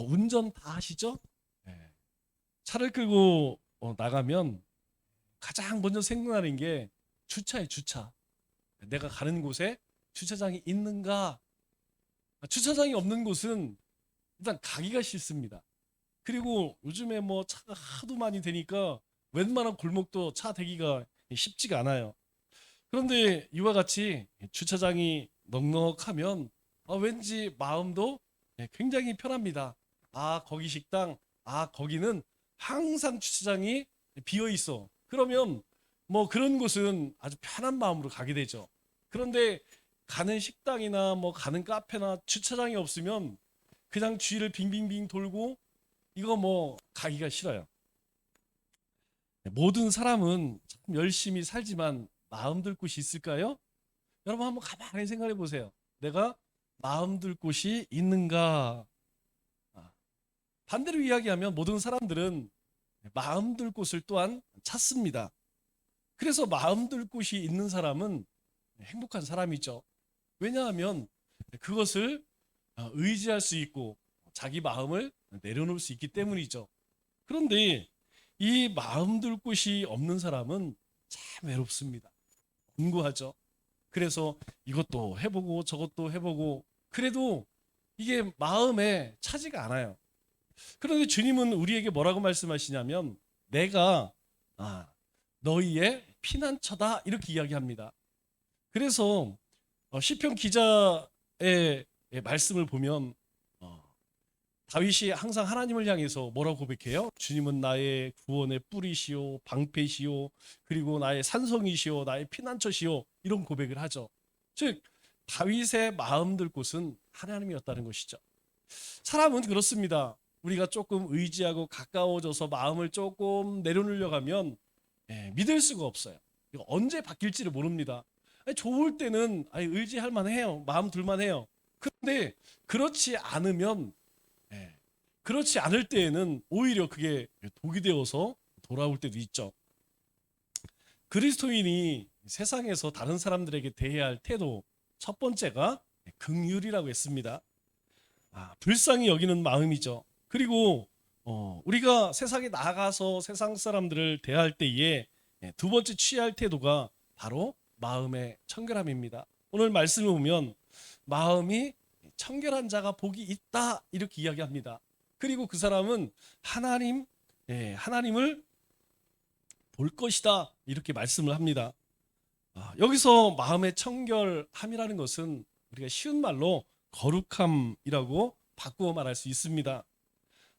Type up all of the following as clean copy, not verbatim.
운전 다 하시죠? 예. 차를 끌고 나가면 가장 먼저 생각나는 게 주차예요, 주차. 내가 가는 곳에 주차장이 있는가? 주차장이 없는 곳은 일단 가기가 싫습니다. 그리고 요즘에 뭐 차가 하도 많이 되니까 웬만한 골목도 차 대기가 쉽지가 않아요. 그런데 이와 같이 주차장이 넉넉하면 왠지 마음도 굉장히 편합니다. 거기 식당, 거기는 항상 주차장이 비어 있어. 그러면 뭐 그런 곳은 아주 편한 마음으로 가게 되죠. 그런데 가는 식당이나 뭐 가는 카페나 주차장이 없으면 그냥 주위를 빙빙빙 돌고 이거 뭐 가기가 싫어요. 모든 사람은 참 열심히 살지만 마음 들 곳이 있을까요? 여러분 한번 가만히 생각해 보세요. 내가 마음 들 곳이 있는가? 아, 반대로 이야기하면 모든 사람들은 마음 들 곳을 또한 찾습니다. 그래서 마음 들 곳이 있는 사람은 행복한 사람이죠. 왜냐하면 그것을 의지할 수 있고 자기 마음을 내려놓을 수 있기 때문이죠. 그런데 이 마음 둘 곳이 없는 사람은 참 외롭습니다. 공고하죠. 그래서 이것도 해보고 저것도 해보고 그래도 이게 마음에 차지가 않아요. 그런데 주님은 우리에게 뭐라고 말씀하시냐면 내가 아, 너희의 피난처다 이렇게 이야기합니다. 그래서 시편 기자의 말씀을 보면 어, 다윗이 항상 하나님을 향해서 뭐라고 고백해요? 주님은 나의 구원의 뿌리시오, 방패시오, 그리고 나의 산성이시오, 나의 피난처시오 이런 고백을 하죠. 즉 다윗의 마음 들 곳은 하나님이었다는 것이죠. 사람은 그렇습니다. 우리가 조금 의지하고 가까워져서 마음을 조금 내려놓으려고 하면 믿을 수가 없어요. 이거 언제 바뀔지를 모릅니다. 좋을 때는 의지할 만해요. 마음 둘 만해요. 그런데 그렇지 않으면 예, 그렇지 않을 때에는 오히려 그게 독이 되어서 돌아올 때도 있죠. 그리스도인이 세상에서 다른 사람들에게 대해야 할 태도 첫 번째가 긍휼이라고 했습니다. 불쌍히 여기는 마음이죠. 그리고 우리가 세상에 나가서 세상 사람들을 대할 때에 두 번째 취할 태도가 바로 마음의 청결함입니다. 오늘 말씀을 보면 마음이 청결한 자가 복이 있다 이렇게 이야기합니다. 그리고 그 사람은 하나님을 볼 것이다 이렇게 말씀을 합니다. 여기서 마음의 청결함이라는 것은 우리가 쉬운 말로 거룩함이라고 바꾸어 말할 수 있습니다.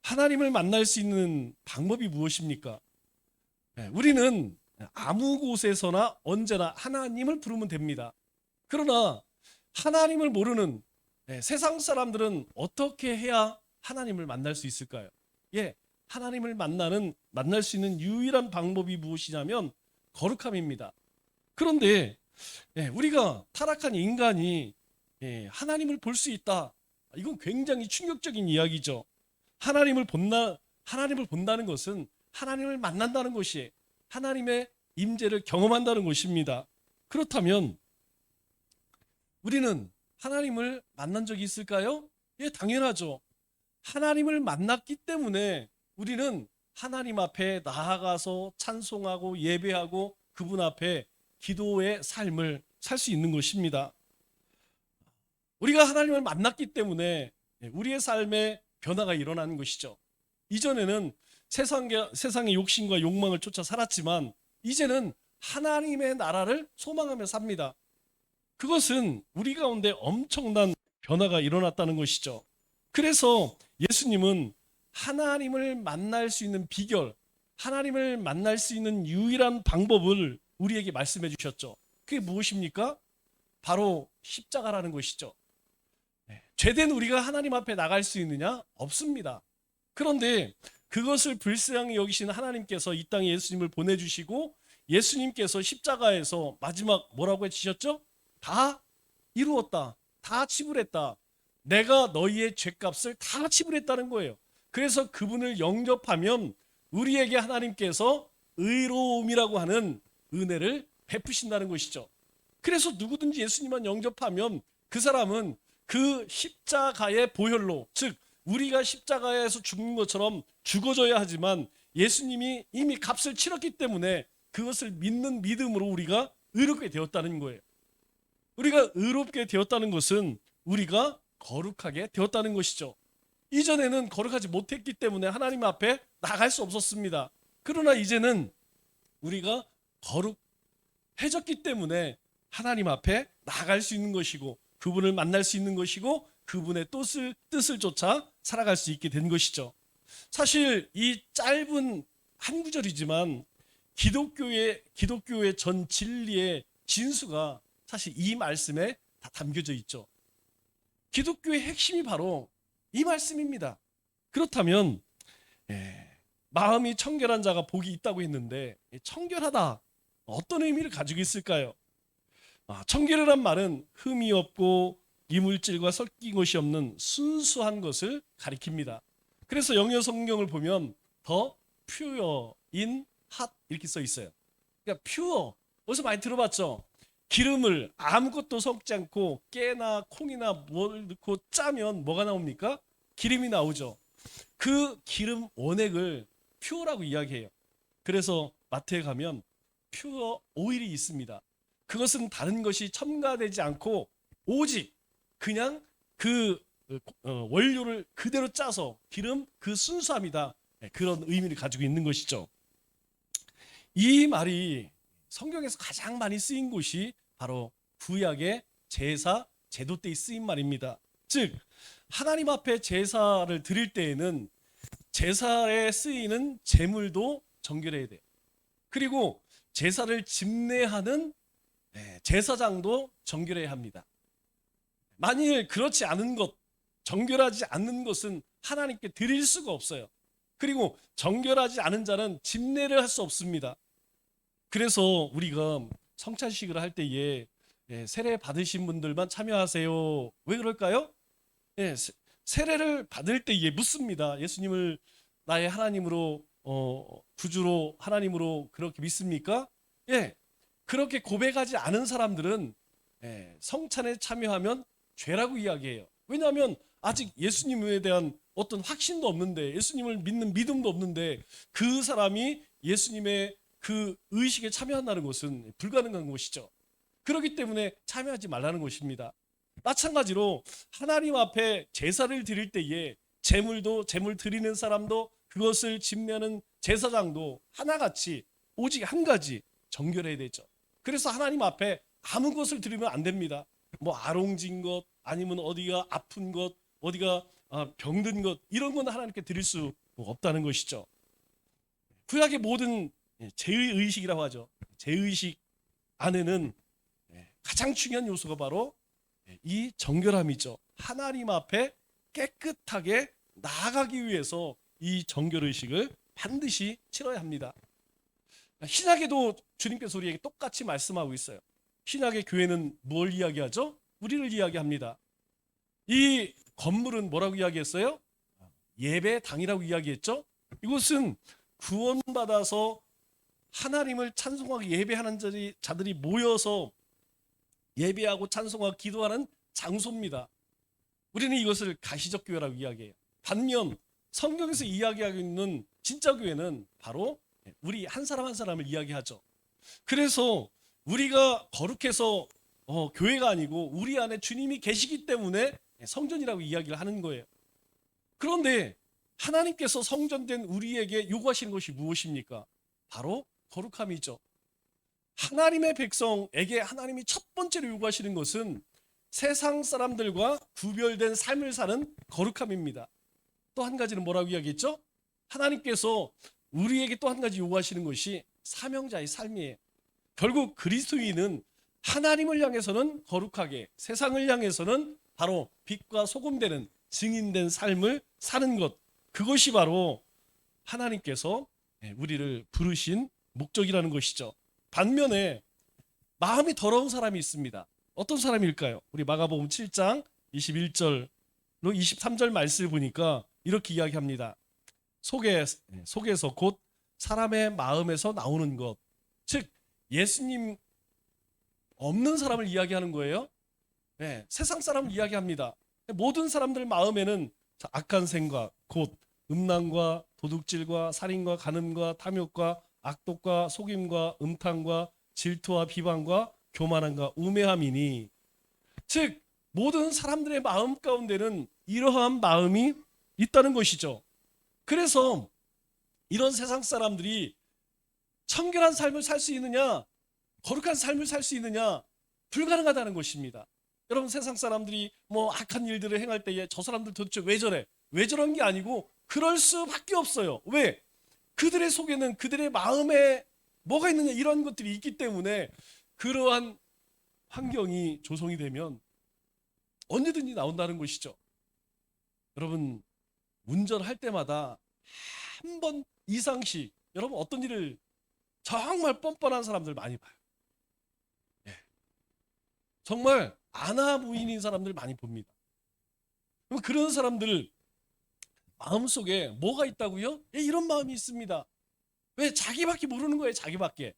하나님을 만날 수 있는 방법이 무엇입니까? 우리는 아무 곳에서나 언제나 하나님을 부르면 됩니다. 그러나 하나님을 모르는 세상 사람들은 어떻게 해야 하나님을 만날 수 있을까요? 하나님을 만날 수 있는 유일한 방법이 무엇이냐면 거룩함입니다. 그런데 우리가 타락한 인간이 하나님을 볼 수 있다. 이건 굉장히 충격적인 이야기죠. 하나님을 본다는 것은 하나님을 만난다는 것이 하나님의 임재를 경험한다는 것입니다. 그렇다면 우리는 하나님을 만난 적이 있을까요? 당연하죠. 하나님을 만났기 때문에 우리는 하나님 앞에 나아가서 찬송하고 예배하고 그분 앞에 기도의 삶을 살 수 있는 것입니다. 우리가 하나님을 만났기 때문에 우리의 삶에 변화가 일어나는 것이죠. 이전에는 세상의 욕심과 욕망을 쫓아 살았지만 이제는 하나님의 나라를 소망하며 삽니다. 그것은 우리 가운데 엄청난 변화가 일어났다는 것이죠. 그래서 예수님은 하나님을 만날 수 있는 비결, 하나님을 만날 수 있는 유일한 방법을 우리에게 말씀해 주셨죠. 그게 무엇입니까? 바로 십자가라는 것이죠. 죄된 우리가 하나님 앞에 나갈 수 있느냐? 없습니다. 그런데 그것을 불쌍히 여기시는 하나님께서 이 땅에 예수님을 보내주시고 예수님께서 십자가에서 마지막 뭐라고 해주셨죠? 다 이루었다. 다 치불했다. 내가 너희의 죄값을 다 치불했다는 거예요. 그래서 그분을 영접하면 우리에게 하나님께서 의로움이라고 하는 은혜를 베푸신다는 것이죠. 그래서 누구든지 예수님만 영접하면 그 사람은 그 십자가의 보혈로, 즉 우리가 십자가에서 죽는 것처럼 죽어져야 하지만 예수님이 이미 값을 치렀기 때문에 그것을 믿는 믿음으로 우리가 의롭게 되었다는 거예요. 우리가 의롭게 되었다는 것은 우리가 거룩하게 되었다는 것이죠. 이전에는 거룩하지 못했기 때문에 하나님 앞에 나갈 수 없었습니다. 그러나 이제는 우리가 거룩해졌기 때문에 하나님 앞에 나갈 수 있는 것이고 그분을 만날 수 있는 것이고 그분의 뜻을 쫓아 살아갈 수 있게 된 것이죠. 사실 이 짧은 한 구절이지만 기독교의 전 진리의 진수가 사실 이 말씀에 다 담겨져 있죠. 기독교의 핵심이 바로 이 말씀입니다. 그렇다면 마음이 청결한 자가 복이 있다고 했는데 청결하다 어떤 의미를 가지고 있을까요? 청결이란 말은 흠이 없고 이물질과 섞인 것이 없는 순수한 것을 가리킵니다. 그래서 영어 성경을 보면 더 pure in heart 이렇게 써 있어요. 그러니까 pure 어디서 많이 들어봤죠? 기름을 아무것도 섞지 않고 깨나 콩이나 뭘 넣고 짜면 뭐가 나옵니까? 기름이 나오죠. 그 기름 원액을 퓨어라고 이야기해요. 그래서 마트에 가면 퓨어 오일이 있습니다. 그것은 다른 것이 첨가되지 않고 오직 그냥 그 원료를 그대로 짜서 기름 그 순수함이다. 그런 의미를 가지고 있는 것이죠. 이 말이 성경에서 가장 많이 쓰인 곳이 바로 구약의 제사 제도 때에 쓰인 말입니다. 즉 하나님 앞에 제사를 드릴 때에는 제사에 쓰이는 제물도 정결해야 돼요. 그리고 제사를 집례하는 제사장도 정결해야 합니다. 만일 그렇지 않은 것, 정결하지 않는 것은 하나님께 드릴 수가 없어요. 그리고 정결하지 않은 자는 집례를 할 수 없습니다. 그래서 우리가 성찬식을 할 때에 세례 받으신 분들만 참여하세요. 왜 그럴까요? 세례를 받을 때에 묻습니다. 예수님을 나의 하나님으로 구주로 하나님으로 그렇게 믿습니까? 그렇게 고백하지 않은 사람들은 성찬에 참여하면 죄라고 이야기해요. 왜냐하면 아직 예수님에 대한 어떤 확신도 없는데 예수님을 믿는 믿음도 없는데 그 사람이 예수님의 그 의식에 참여한다는 것은 불가능한 것이죠. 그렇기 때문에 참여하지 말라는 것입니다. 마찬가지로 하나님 앞에 제사를 드릴 때에 제물 드리는 사람도 그것을 집례하는 제사장도 하나같이 오직 한 가지 정결해야 되죠. 그래서 하나님 앞에 아무 것을 드리면 안 됩니다. 뭐 아롱진 것 아니면 어디가 아픈 것 어디가 병든 것 이런 건 하나님께 드릴 수 없다는 것이죠. 구약의 모든 제의식이라고 하죠. 제의식 안에는 가장 중요한 요소가 바로 이 정결함이죠. 하나님 앞에 깨끗하게 나아가기 위해서 이 정결의식을 반드시 치러야 합니다. 신약에도 주님께서 우리에게 똑같이 말씀하고 있어요. 신약의 교회는 뭘 이야기하죠? 우리를 이야기합니다. 이 건물은 뭐라고 이야기했어요? 예배당이라고 이야기했죠. 이곳은 구원받아서 하나님을 찬송하고 예배하는 자들이 모여서 예배하고 찬송하고 기도하는 장소입니다. 우리는 이것을 가시적 교회라고 이야기해요. 반면 성경에서 이야기하고 있는 진짜 교회는 바로 우리 한 사람 한 사람을 이야기하죠. 그래서 우리가 거룩해서 교회가 아니고 우리 안에 주님이 계시기 때문에 성전이라고 이야기를 하는 거예요. 그런데 하나님께서 성전된 우리에게 요구하시는 것이 무엇입니까? 바로 거룩함이죠. 하나님의 백성에게 하나님이 첫 번째로 요구하시는 것은 세상 사람들과 구별된 삶을 사는 거룩함입니다. 또 한 가지는 뭐라고 이야기했죠? 하나님께서 우리에게 또 한 가지 요구하시는 것이 사명자의 삶이에요. 결국 그리스도인은 하나님을 향해서는 거룩하게, 세상을 향해서는 바로 빛과 소금 되는 증인된 삶을 사는 것, 그것이 바로 하나님께서 우리를 부르신 목적이라는 것이죠. 반면에 마음이 더러운 사람이 있습니다. 어떤 사람일까요? 우리 마가복음 7장 21절로 23절 말씀을 보니까 이렇게 이야기합니다. 속에서 곧 사람의 마음에서 나오는 것, 즉 예수님 없는 사람을 이야기하는 거예요. 세상 사람을 이야기합니다. 모든 사람들 마음에는 자, 악한 생각, 곧 음란과 도둑질과 살인과 간음과 탐욕과 악독과 속임과 음탕과 질투와 비방과 교만함과 우매함이니, 즉 모든 사람들의 마음 가운데는 이러한 마음이 있다는 것이죠. 그래서 이런 세상 사람들이 청결한 삶을 살 수 있느냐, 거룩한 삶을 살 수 있느냐, 불가능하다는 것입니다. 여러분, 세상 사람들이 뭐 악한 일들을 행할 때에 저 사람들 도대체 왜 저래? 왜 저런 게 아니고 그럴 수밖에 없어요. 왜? 그들의 속에는 그들의 마음에 뭐가 있느냐, 이런 것들이 있기 때문에 그러한 환경이 조성이 되면 언제든지 나온다는 것이죠. 여러분, 운전할 때마다 한 번 이상씩 여러분 어떤 일을 정말 뻔뻔한 사람들 많이 봐요. 예. 정말 아나무인인 사람들 많이 봅니다. 그럼 그런 사람들 마음속에 뭐가 있다고요? 예, 이런 마음이 있습니다. 왜? 자기밖에 모르는 거예요. 자기밖에.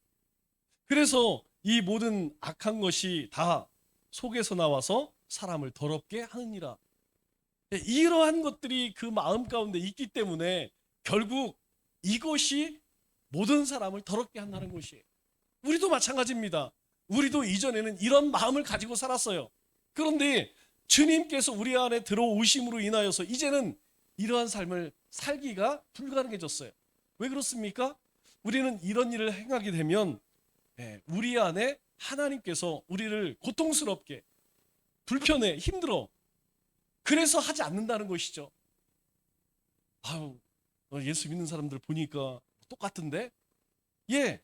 그래서 이 모든 악한 것이 다 속에서 나와서 사람을 더럽게 하느니라. 예, 이러한 것들이 그 마음 가운데 있기 때문에 결국 이것이 모든 사람을 더럽게 한다는 것이에요. 우리도 마찬가지입니다. 우리도 이전에는 이런 마음을 가지고 살았어요. 그런데 주님께서 우리 안에 들어오심으로 인하여서 이제는 이러한 삶을 살기가 불가능해졌어요. 왜 그렇습니까? 우리는 이런 일을 행하게 되면 우리 안에 하나님께서 우리를 고통스럽게, 불편해, 힘들어, 그래서 하지 않는다는 것이죠. 아유, 예수 믿는 사람들 보니까 똑같은데? 예,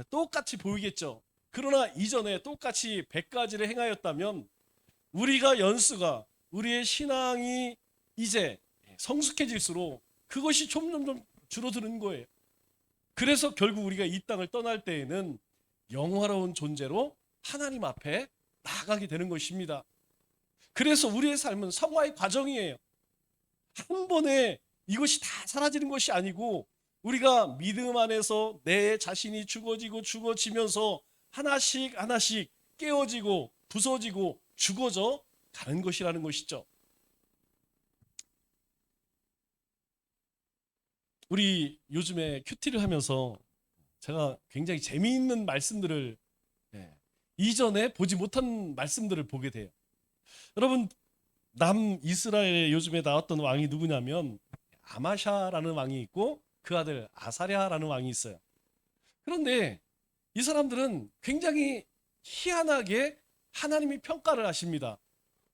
똑같이 보이겠죠. 그러나 이전에 똑같이 100가지를 행하였다면 우리가 연수가, 우리의 신앙이 이제 성숙해질수록 그것이 점점 줄어드는 거예요. 그래서 결국 우리가 이 땅을 떠날 때에는 영화로운 존재로 하나님 앞에 나아가게 되는 것입니다. 그래서 우리의 삶은 성화의 과정이에요. 한 번에 이것이 다 사라지는 것이 아니고 우리가 믿음 안에서 내 자신이 죽어지면서 하나씩 하나씩 깨어지고 부서지고 죽어져 가는 것이라는 것이죠. 우리 요즘에 큐티를 하면서 제가 굉장히 재미있는 말씀들을, 이전에 보지 못한 말씀들을 보게 돼요. 여러분, 남이스라엘에 요즘에 나왔던 왕이 누구냐면 아마샤라는 왕이 있고 그 아들 아사랴라는 왕이 있어요. 그런데 이 사람들은 굉장히 희한하게 하나님이 평가를 하십니다.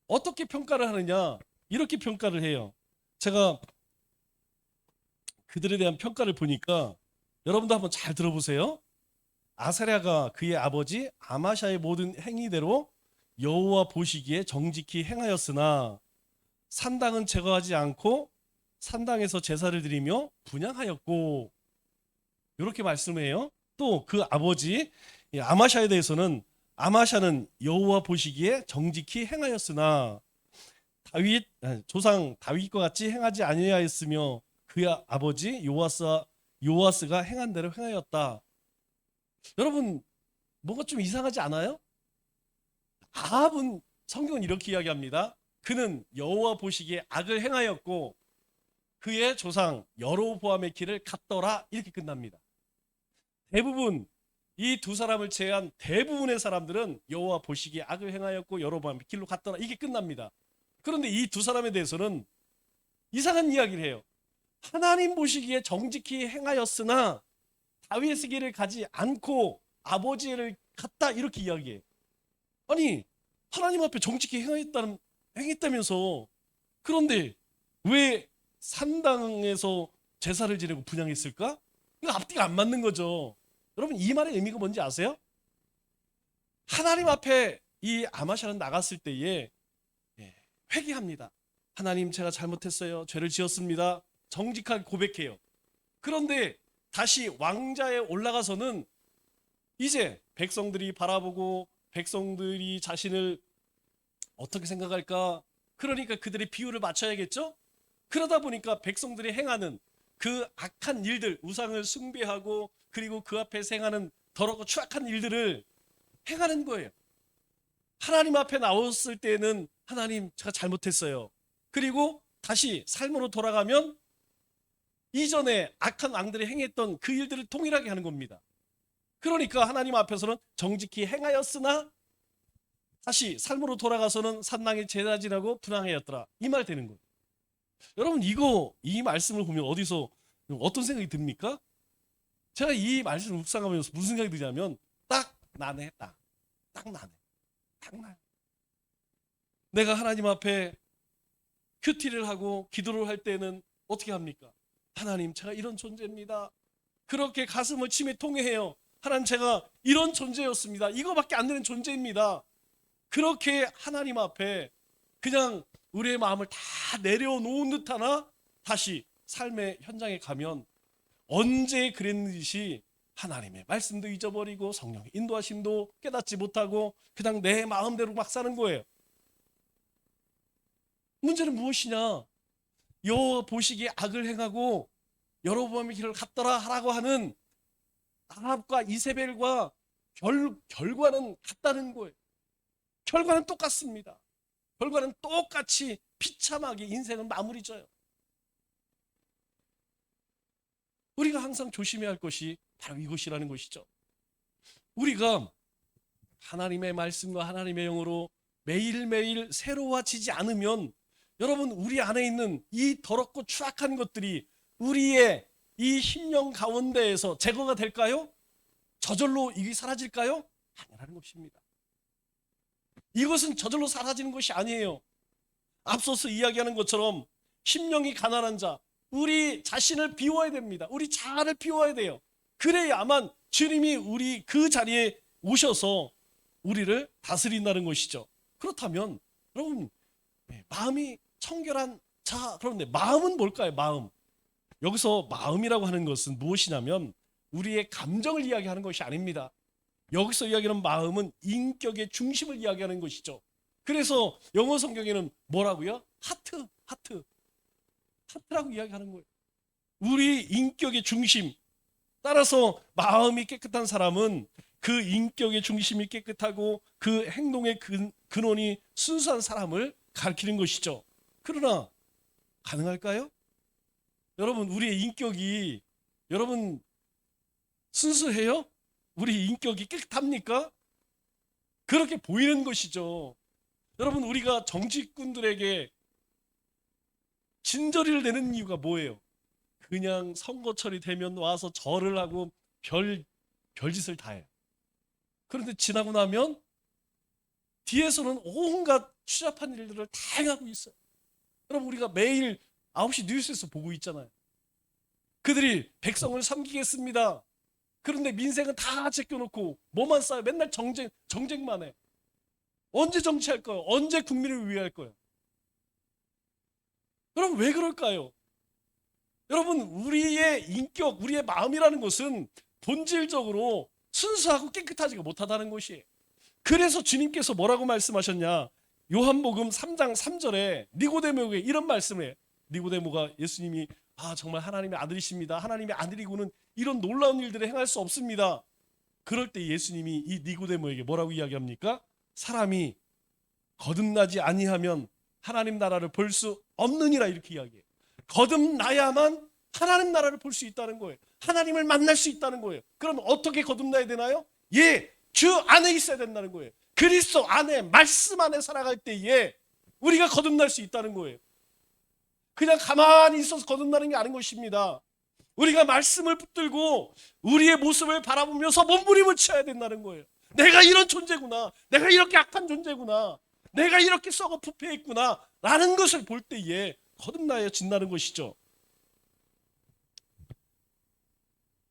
어떻게 평가를 하느냐? 이렇게 평가를 해요. 제가 그들에 대한 평가를 보니까 여러분도 한번 잘 들어보세요. 아사랴가 그의 아버지 아마샤의 모든 행위대로 여호와 보시기에 정직히 행하였으나 산당은 제거하지 않고 산당에서 제사를 드리며 분향하였고, 이렇게 말씀해요. 또 그 아버지 아마샤에 대해서는 아마샤는 여호와 보시기에 정직히 행하였으나 조상 다윗과 같이 행하지 아니하였으며 그의 아버지 요아스가 행한 대로 행하였다. 여러분, 뭔가 좀 이상하지 않아요? 아합은 성경은 이렇게 이야기합니다. 그는 여호와 보시기에 악을 행하였고 그의 조상 여로보암의 길을 갔더라, 이렇게 끝납니다. 대부분 이 두 사람을 제외한 대부분의 사람들은 여호와 보시기에 악을 행하였고 여로보암의 길로 갔더라, 이게 끝납니다. 그런데 이 두 사람에 대해서는 이상한 이야기를 해요. 하나님 보시기에 정직히 행하였으나 다윗의 길을 가지 않고 아버지를 갔다, 이렇게 이야기해요. 아니, 하나님 앞에 정직히 행했다면서, 그런데 왜 산당에서 제사를 지내고 분향했을까? 이거 앞뒤가 안 맞는 거죠. 여러분, 이 말의 의미가 뭔지 아세요? 하나님 앞에 이 아마샤는 나갔을 때에 회개합니다. 하나님, 제가 잘못했어요. 죄를 지었습니다. 정직하게 고백해요. 그런데 다시 왕자에 올라가서는 이제 백성들이 바라보고 백성들이 자신을 어떻게 생각할까? 그러니까 그들의 비율을 맞춰야겠죠? 그러다 보니까 백성들이 행하는 그 악한 일들, 우상을 숭배하고 그리고 그 앞에서 행하는 더럽고 추악한 일들을 행하는 거예요. 하나님 앞에 나왔을 때는 하나님, 제가 잘못했어요. 그리고 다시 삶으로 돌아가면 이전에 악한 왕들이 행했던 그 일들을 동일하게 하는 겁니다. 그러니까 하나님 앞에서는 정직히 행하였으나 다시 삶으로 돌아가서는 산당에 제사 지내고 분향하였더라, 이 말 되는 거예요. 여러분, 이 말씀을 보면 어떤 생각이 듭니까? 제가 이 말씀을 묵상하면서 무슨 생각이 드냐면 딱 나네. 딱 나네. 딱 나요. 내가 하나님 앞에 큐티를 하고 기도를 할 때는 어떻게 합니까? 하나님, 제가 이런 존재입니다. 그렇게 가슴을 치며 통회해요. 하나님, 제가 이런 존재였습니다. 이거밖에 안 되는 존재입니다. 그렇게 하나님 앞에 그냥 우리의 마음을 다 내려놓은 듯 하나 다시 삶의 현장에 가면 언제 그랬는지 하나님의 말씀도 잊어버리고 성령의 인도하심도 깨닫지 못하고 그냥 내 마음대로 막 사는 거예요. 문제는 무엇이냐? 여호와 보시기에 악을 행하고 여로보암의 길을 갔더라 하라고 하는 아합과 이세벨과 결과는 같다는 거예요. 결과는 똑같습니다. 결과는 똑같이 비참하게 인생은 마무리 져요. 우리가 항상 조심해야 할 것이 바로 이것이라는 것이죠. 우리가 하나님의 말씀과 하나님의 영으로 매일매일 새로워지지 않으면 여러분, 우리 안에 있는 이 더럽고 추악한 것들이 우리의 이 심령 가운데에서 제거가 될까요? 저절로 이게 사라질까요? 아니라는 것입니다. 이것은 저절로 사라지는 것이 아니에요. 앞서서 이야기하는 것처럼 심령이 가난한 자, 우리 자신을 비워야 됩니다. 우리 자아를 비워야 돼요. 그래야만 주님이 우리 그 자리에 오셔서 우리를 다스린다는 것이죠. 그렇다면 여러분, 마음이 청결한 자, 그런데 마음은 뭘까요? 마음. 여기서 마음이라고 하는 것은 무엇이냐면 우리의 감정을 이야기하는 것이 아닙니다. 여기서 이야기하는 마음은 인격의 중심을 이야기하는 것이죠. 그래서 영어 성경에는 뭐라고요? 하트라고 이야기하는 거예요. 우리 인격의 중심. 따라서 마음이 깨끗한 사람은 그 인격의 중심이 깨끗하고 그 행동의 근원이 순수한 사람을 가리키는 것이죠. 그러나 가능할까요? 여러분, 우리의 인격이 여러분 순수해요? 우리 인격이 깨끗합니까? 그렇게 보이는 것이죠. 여러분, 우리가 정치꾼들에게 진저리를 내는 이유가 뭐예요? 그냥 선거철이 되면 와서 절을 하고 별짓을 다 해요. 그런데 지나고 나면 뒤에서는 온갖 추잡한 일들을 다 행하고 있어요. 여러분, 우리가 매일 9시 뉴스에서 보고 있잖아요. 그들이 백성을 섬기겠습니다. 그런데 민생은 다 제껴놓고 뭐만 쌓아요? 맨날 정쟁만 해. 언제 정치할 거예요? 언제 국민을 위해 할 거예요? 여러분, 왜 그럴까요? 여러분, 우리의 인격, 우리의 마음이라는 것은 본질적으로 순수하고 깨끗하지가 못하다는 것이에요. 그래서 주님께서 뭐라고 말씀하셨냐? 요한복음 3장 3절에 니고데모에게 이런 말씀을 해요. 니고데모가 예수님이 정말 하나님의 아들이십니다. 하나님의 아들이고는 이런 놀라운 일들을 행할 수 없습니다. 그럴 때 예수님이 이 니고데모에게 뭐라고 이야기합니까? 사람이 거듭나지 아니하면 하나님 나라를 볼 수 없느니라, 이렇게 이야기해요. 거듭나야만 하나님 나라를 볼 수 있다는 거예요. 하나님을 만날 수 있다는 거예요. 그럼 어떻게 거듭나야 되나요? 주 안에 있어야 된다는 거예요. 그리스도 안에, 말씀 안에 살아갈 때에 우리가 거듭날 수 있다는 거예요. 그냥 가만히 있어서 거듭나는 게 아닌 것입니다. 우리가 말씀을 붙들고 우리의 모습을 바라보면서 몸부림을 쳐야 된다는 거예요. 내가 이런 존재구나. 내가 이렇게 악한 존재구나. 내가 이렇게 썩어 부패해 있구나 라는 것을 볼 때에 거듭나야진다는 것이죠.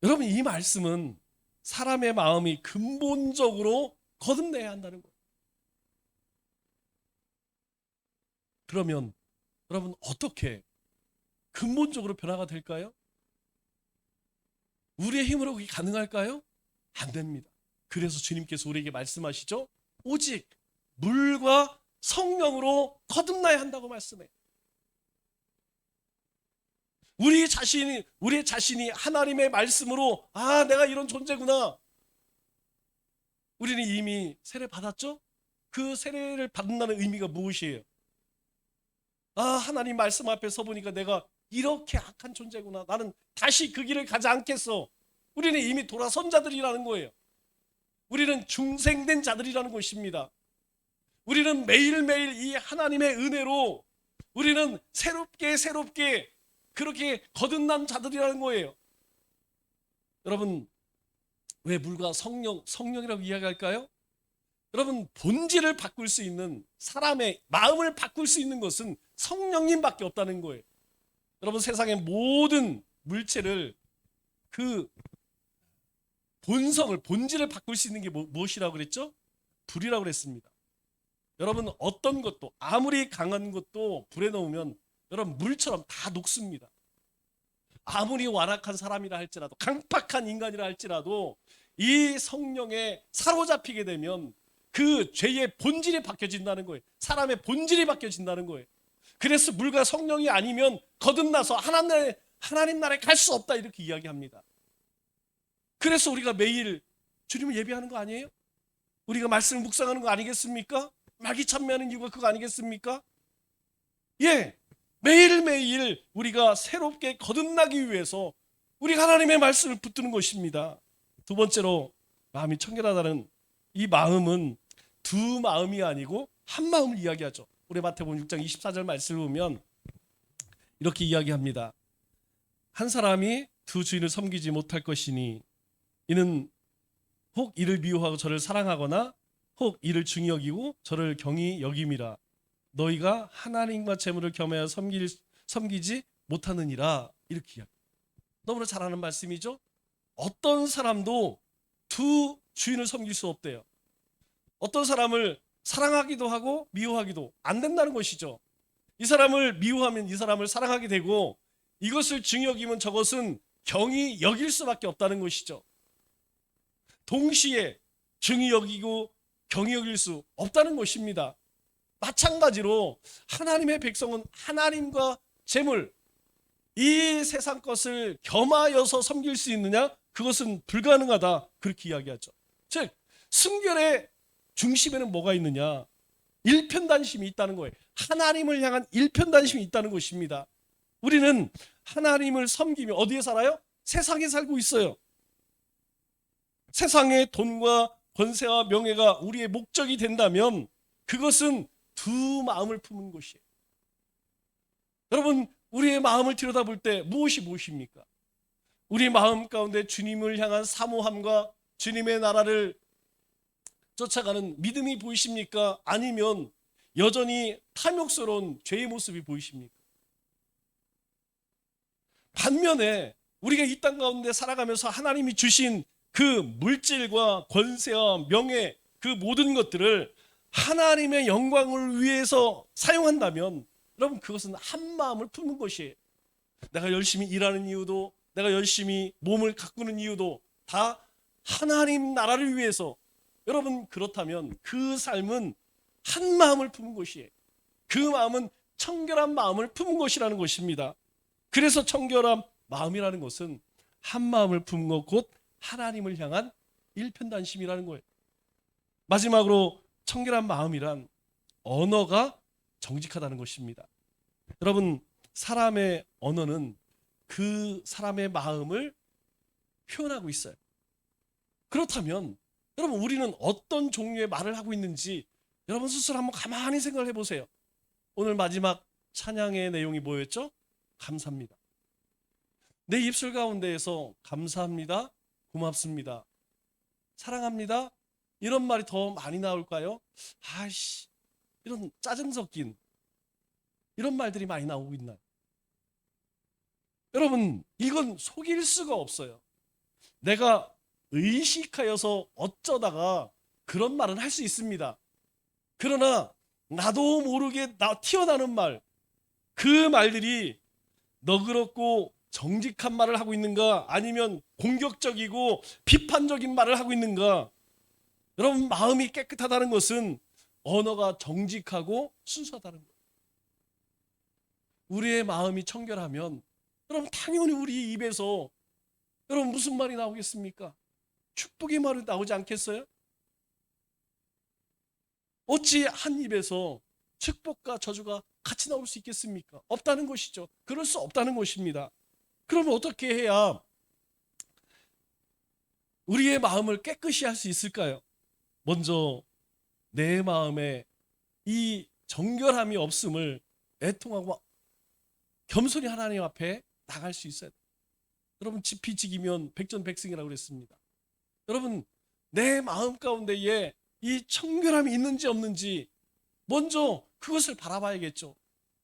여러분, 이 말씀은 사람의 마음이 근본적으로 거듭내야 한다는 거예요. 그러면 여러분, 어떻게 근본적으로 변화가 될까요? 우리의 힘으로 그게 가능할까요? 안 됩니다. 그래서 주님께서 우리에게 말씀하시죠. 오직 물과 성령으로 거듭나야 한다고 말씀해요. 우리의 자신이 하나님의 말씀으로 내가 이런 존재구나. 우리는 이미 세례 받았죠? 그 세례를 받는다는 의미가 무엇이에요? 하나님 말씀 앞에 서 보니까 내가 이렇게 악한 존재구나. 나는 다시 그 길을 가지 않겠어. 우리는 이미 돌아선 자들이라는 거예요. 우리는 중생된 자들이라는 것입니다. 우리는 매일매일 이 하나님의 은혜로 우리는 새롭게 그렇게 거듭난 자들이라는 거예요. 여러분, 왜 물과 성령이라고 이야기할까요? 여러분, 본질을 바꿀 수 있는, 사람의 마음을 바꿀 수 있는 것은 성령님밖에 없다는 거예요. 여러분, 세상의 모든 물체를 그 본질을 바꿀 수 있는 게 무엇이라고 그랬죠? 불이라고 그랬습니다. 여러분, 어떤 것도 아무리 강한 것도 불에 넣으면 여러분 물처럼 다 녹습니다. 아무리 완악한 사람이라 할지라도, 강팍한 인간이라 할지라도 이 성령에 사로잡히게 되면 그 죄의 본질이 바뀌어진다는 거예요. 사람의 본질이 바뀌어진다는 거예요. 그래서 물과 성령이 아니면 거듭나서 하나님 나라에 갈 수 없다, 이렇게 이야기합니다. 그래서 우리가 매일 주님을 예배하는 거 아니에요? 우리가 말씀을 묵상하는 거 아니겠습니까? 마귀 참여하는 이유가 그거 아니겠습니까? 예, 매일매일 우리가 새롭게 거듭나기 위해서 우리가 하나님의 말씀을 붙드는 것입니다. 두 번째로, 마음이 청결하다는 이 마음은 두 마음이 아니고 한 마음을 이야기하죠. 우리 마태복음 6장 24절 말씀을 보면 이렇게 이야기합니다. 한 사람이 두 주인을 섬기지 못할 것이니 이는 혹 이를 미워하고 저를 사랑하거나 혹 이를 중히 여기고 저를 경히 여김이라. 너희가 하나님과 재물을 겸하여 섬기지 못하느니라. 이렇게 이야기. 너무나 잘 아는 말씀이죠. 어떤 사람도 두 주인을 섬길 수 없대요. 어떤 사람을 사랑하기도 하고 미워하기도 안 된다는 것이죠. 이 사람을 미워하면 이 사람을 사랑하게 되고, 이것을 중히 여기면 저것은 경히 여길 수밖에 없다는 것이죠. 동시에 중히 여기고 경히 여길 수 없다는 것입니다. 마찬가지로 하나님의 백성은 하나님과 재물, 이 세상 것을 겸하여서 섬길 수 있느냐? 그것은 불가능하다, 그렇게 이야기하죠. 즉, 순결의 중심에는 뭐가 있느냐? 일편단심이 있다는 거예요. 하나님을 향한 일편단심이 있다는 것입니다. 우리는 하나님을 섬기며 어디에 살아요? 세상에 살고 있어요. 세상의 돈과 권세와 명예가 우리의 목적이 된다면 그것은 두 마음을 품은 것이에요. 여러분, 우리의 마음을 들여다볼 때 무엇입니까? 우리 마음 가운데 주님을 향한 사모함과 주님의 나라를 쫓아가는 믿음이 보이십니까? 아니면 여전히 탐욕스러운 죄의 모습이 보이십니까? 반면에 우리가 이 땅 가운데 살아가면서 하나님이 주신 그 물질과 권세와 명예, 그 모든 것들을 하나님의 영광을 위해서 사용한다면 여러분, 그것은 한 마음을 품는 것이에요. 내가 열심히 일하는 이유도, 내가 열심히 몸을 가꾸는 이유도 다 하나님 나라를 위해서. 여러분, 그렇다면 그 삶은 한 마음을 품은 것이에요. 그 마음은 청결한 마음을 품은 것이라는 것입니다. 그래서 청결한 마음이라는 것은 한 마음을 품은 것, 곧 하나님을 향한 일편단심이라는 거예요. 마지막으로, 청결한 마음이란 언어가 정직하다는 것입니다. 여러분, 사람의 언어는 그 사람의 마음을 표현하고 있어요. 그렇다면 여러분, 우리는 어떤 종류의 말을 하고 있는지 여러분 스스로 한번 가만히 생각을 해보세요. 오늘 마지막 찬양의 내용이 뭐였죠? 감사합니다. 내 입술 가운데에서 감사합니다, 고맙습니다, 사랑합니다, 이런 말이 더 많이 나올까요? 아이씨, 이런 짜증 섞인 이런 말들이 많이 나오고 있나요? 여러분, 이건 속일 수가 없어요. 내가 의식하여서 어쩌다가 그런 말은 할 수 있습니다. 그러나 나도 모르게 튀어나오는 말, 그 말들이 너그럽고 정직한 말을 하고 있는가, 아니면 공격적이고 비판적인 말을 하고 있는가? 여러분, 마음이 깨끗하다는 것은 언어가 정직하고 순수하다는 거예요. 우리의 마음이 청결하면 여러분, 당연히 우리 입에서 여러분 무슨 말이 나오겠습니까? 축복의 말이 나오지 않겠어요? 어찌 한 입에서 축복과 저주가 같이 나올 수 있겠습니까? 없다는 것이죠. 그럴 수 없다는 것입니다. 그러면 어떻게 해야 우리의 마음을 깨끗이 할 수 있을까요? 먼저 내 마음에 이 정결함이 없음을 애통하고 겸손히 하나님 앞에 나갈 수 있어야 돼요. 여러분, 지피지기면 백전백승이라고 그랬습니다. 여러분, 내 마음 가운데에 이 청결함이 있는지 없는지 먼저 그것을 바라봐야겠죠.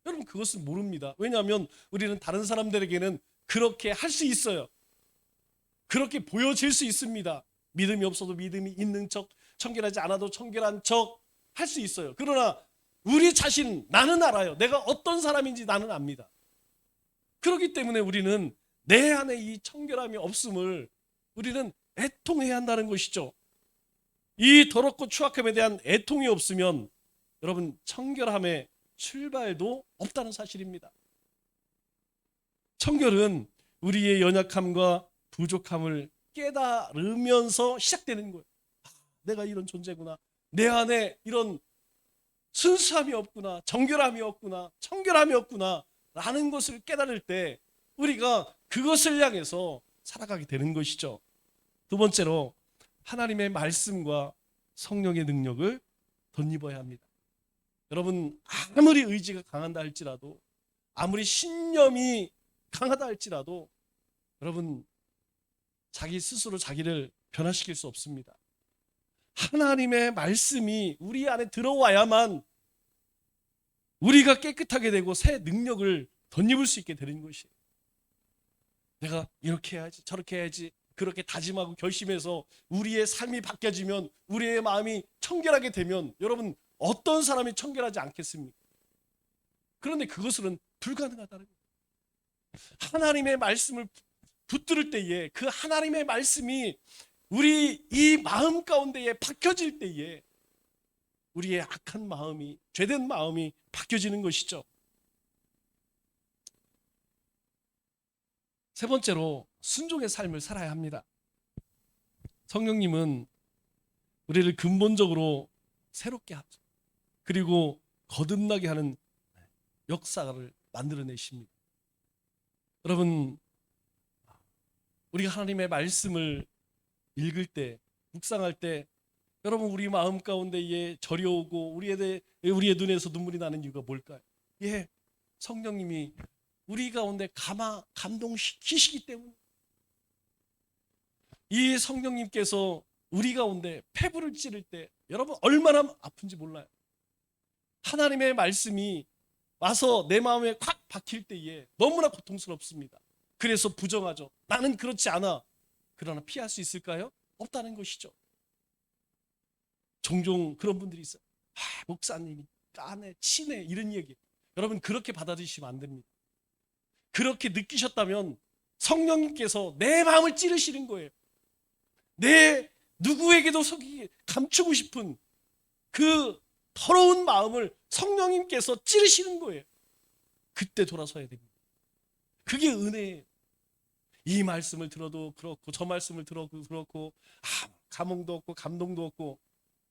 여러분, 그것을 모릅니다. 왜냐하면 우리는 다른 사람들에게는 그렇게 할 수 있어요. 그렇게 보여질 수 있습니다. 믿음이 없어도 믿음이 있는 척, 청결하지 않아도 청결한 척 할 수 있어요. 그러나 우리 자신, 나는 알아요. 내가 어떤 사람인지 나는 압니다. 그렇기 때문에 우리는 내 안에 이 청결함이 없음을 우리는 애통해야 한다는 것이죠. 이 더럽고 추악함에 대한 애통이 없으면 여러분, 청결함의 출발도 없다는 사실입니다. 청결은 우리의 연약함과 부족함을 깨달으면서 시작되는 거예요. 내가 이런 존재구나. 내 안에 이런 순수함이 없구나. 정결함이 없구나. 청결함이 없구나 라는 것을 깨달을 때 우리가 그것을 향해서 살아가게 되는 것이죠. 두 번째로, 하나님의 말씀과 성령의 능력을 덧입어야 합니다. 여러분, 아무리 의지가 강하다 할지라도, 아무리 신념이 강하다 할지라도 여러분, 자기 스스로 자기를 변화시킬 수 없습니다. 하나님의 말씀이 우리 안에 들어와야만 우리가 깨끗하게 되고 새 능력을 덧입을 수 있게 되는 것이에요. 내가 이렇게 해야지, 저렇게 해야지, 그렇게 다짐하고 결심해서 우리의 삶이 바뀌어지면, 우리의 마음이 청결하게 되면 여러분, 어떤 사람이 청결하지 않겠습니까? 그런데 그것은 불가능하다는 거예요. 하나님의 말씀을 붙들을 때에, 그 하나님의 말씀이 우리 이 마음 가운데에 박혀질 때에 우리의 악한 마음이, 죄된 마음이 바뀌어지는 것이죠. 세 번째로, 순종의 삶을 살아야 합니다. 성령님은 우리를 근본적으로 새롭게 하죠. 그리고 거듭나게 하는 역사를 만들어내십니다. 여러분, 우리가 하나님의 말씀을 읽을 때, 묵상할 때 여러분, 우리 마음 가운데에 저려오고 우리의 눈에서 눈물이 나는 이유가 뭘까요? 예, 성령님이 우리 가운데 감동시키시기 때문에. 이 성령님께서 우리 가운데 폐부를 찌를 때 여러분, 얼마나 아픈지 몰라요. 하나님의 말씀이 와서 내 마음에 콱 박힐 때에 너무나 고통스럽습니다. 그래서 부정하죠. 나는 그렇지 않아. 그러나 피할 수 있을까요? 없다는 것이죠. 종종 그런 분들이 있어요. 목사님이 까네, 치네, 이런 얘기. 여러분, 그렇게 받아들이시면 안 됩니다. 그렇게 느끼셨다면 성령님께서 내 마음을 찌르시는 거예요. 내 누구에게도 감추고 싶은 그 더러운 마음을 성령님께서 찌르시는 거예요. 그때 돌아서야 됩니다. 그게 은혜예요. 이 말씀을 들어도 그렇고, 저 말씀을 들어도 그렇고, 감흥도 없고 감동도 없고,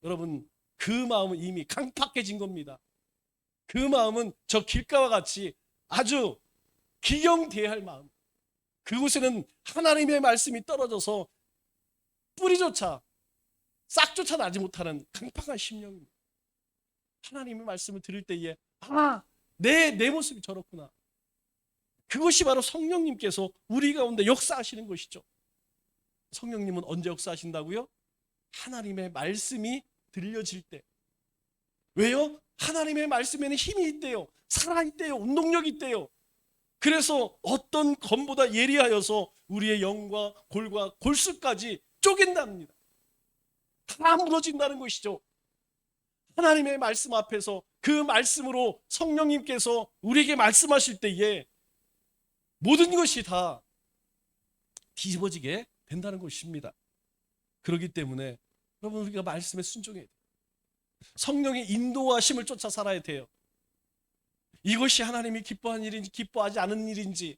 여러분, 그 마음은 이미 강팍해진 겁니다. 그 마음은 저 길가와 같이 아주 기경대해야 할 마음. 그곳에는 하나님의 말씀이 떨어져서 뿌리조차, 싹조차 나지 못하는 강팍한 심령입니다. 하나님의 말씀을 들을 때에 내 모습이 저렇구나. 그것이 바로 성령님께서 우리 가운데 역사하시는 것이죠. 성령님은 언제 역사하신다고요? 하나님의 말씀이 들려질 때. 왜요? 하나님의 말씀에는 힘이 있대요. 살아있대요. 운동력이 있대요. 그래서 어떤 검보다 예리하여서 우리의 영과 골과 골수까지 쪼갠답니다. 다 무너진다는 것이죠. 하나님의 말씀 앞에서 그 말씀으로 성령님께서 우리에게 말씀하실 때에 모든 것이 다 뒤집어지게 된다는 것입니다. 그렇기 때문에 여러분, 우리가 말씀에 순종해야 돼요. 성령의 인도하심을 쫓아 살아야 돼요. 이것이 하나님이 기뻐하는 일인지 기뻐하지 않은 일인지,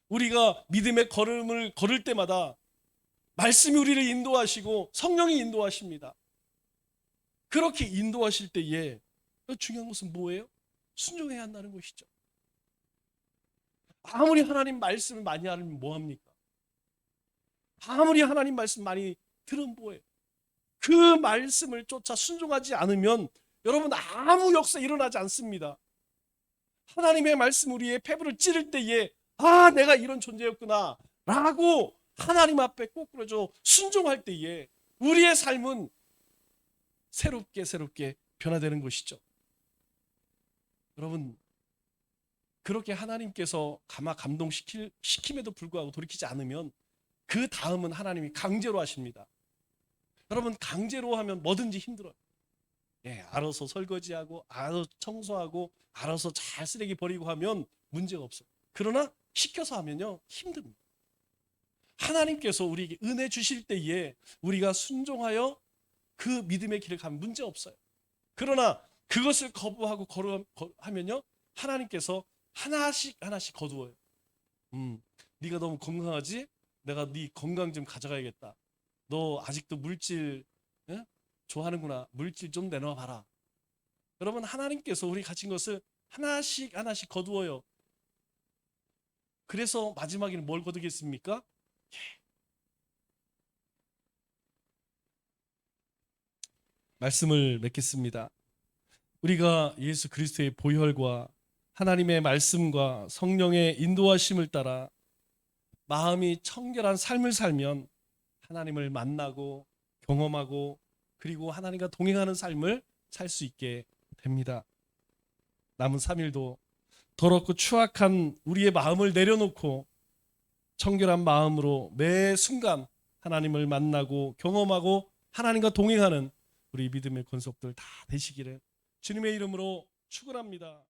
우리가 믿음의 걸음을 걸을 때마다 말씀이 우리를 인도하시고 성령이 인도하십니다. 그렇게 인도하실 때에 중요한 것은 뭐예요? 순종해야 한다는 것이죠. 아무리 하나님 말씀을 많이 알면 뭐합니까? 아무리 하나님 말씀 많이 들은 뭐예요? 그 말씀을 쫓아 순종하지 않으면 여러분 아무 역사 일어나지 않습니다. 하나님의 말씀 우리의 폐부를 찌를 때에 내가 이런 존재였구나 라고 하나님 앞에 꼬꾸라져 순종할 때에 우리의 삶은 새롭게 변화되는 것이죠. 여러분 그렇게 하나님께서 감동시킴에도 불구하고 돌이키지 않으면 그 다음은 하나님이 강제로 하십니다. 여러분 강제로 하면 뭐든지 힘들어요. 알아서 설거지하고 알아서 청소하고 알아서 잘 쓰레기 버리고 하면 문제가 없어요. 그러나 시켜서 하면요 힘듭니다. 하나님께서 우리에게 은혜 주실 때에 우리가 순종하여 그 믿음의 길을 가면 문제 없어요. 그러나 그것을 거부하고 하면요 하나님께서 하나씩 거두어요. 네가 너무 건강하지? 내가 네 건강 좀 가져가야겠다. 너 아직도 물질 좋아하는구나. 물질 좀 내놔 봐라. 여러분 하나님께서 우리 가진 것을 하나씩 거두어요. 그래서 마지막에는 뭘 거두겠습니까? 말씀을 맺겠습니다. 우리가 예수 그리스도의 보혈과 하나님의 말씀과 성령의 인도하심을 따라 마음이 청결한 삶을 살면 하나님을 만나고 경험하고 그리고 하나님과 동행하는 삶을 살 수 있게 됩니다. 남은 3일도 더럽고 추악한 우리의 마음을 내려놓고 청결한 마음으로 매 순간 하나님을 만나고 경험하고 하나님과 동행하는 우리 믿음의 권속들 다 되시기를 주님의 이름으로 축원합니다.